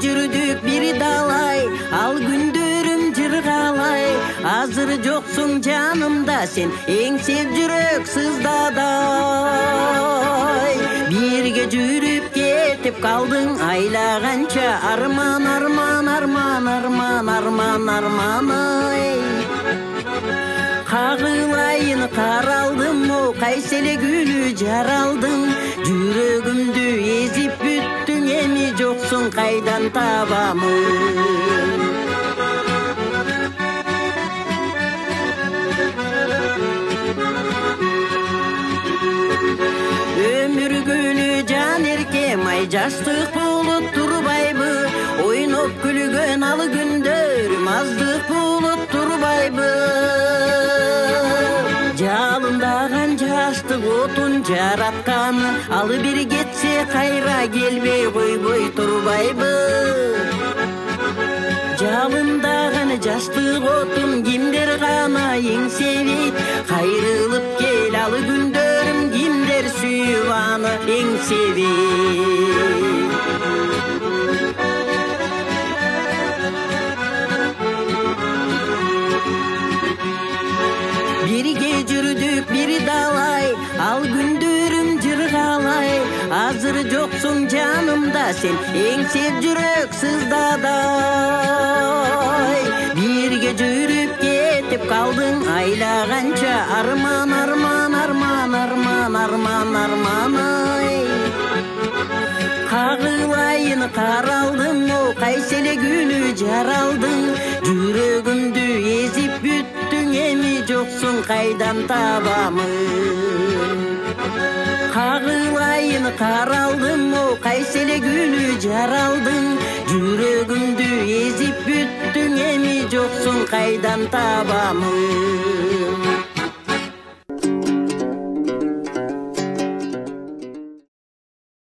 жүрдүк бир далай, ал күндөрүм жыргалай. Азыр жоксуң жанымда сен, эң сев жүрөк сыздадай. Бирге жүрүп кетип калдың айлаганча, арман арман арман арман арман арман ай. Кагылайын каралдым, о кайсы эле күнү жаралдың. Жүрөгүмдү эзип бүттүң, эми жоксуң кайдан табамын. Өмүргүлү жан эркем, ай жаштык болуп турбайбы? Ойноп күлгөн ал күндөр маздык болуп турбайбы? Жалындаган жаштык отун жараткан, ал бир кетсе кайра келбей койбой турбайбы? Жалындаган жаштык отун кимдер гана эңсебейт? Кайрылып кел, ал күндөрүм кимдер сүйүп аны эңсебейт? Бирге жүрдүк бир далай, ал күндөрүм жыргалай. Азыр жоксуң жанымда сен, эң сев жүрөк сыздадай. Бирге жүрүп кетип калдың айлаганча, арман арман арман арман арман арман ай. Кагылайын каралдым, о кайсы эле күнү жаралдың. Жүрөгүмдү эзип бүттүң, эми жоксуң кайдан табамын. Кагылайын каралдым, о кайсы эле күнү жаралдың. Жүрөгүмдү эзип бүттүң, эми жоксуң кайдан табамын.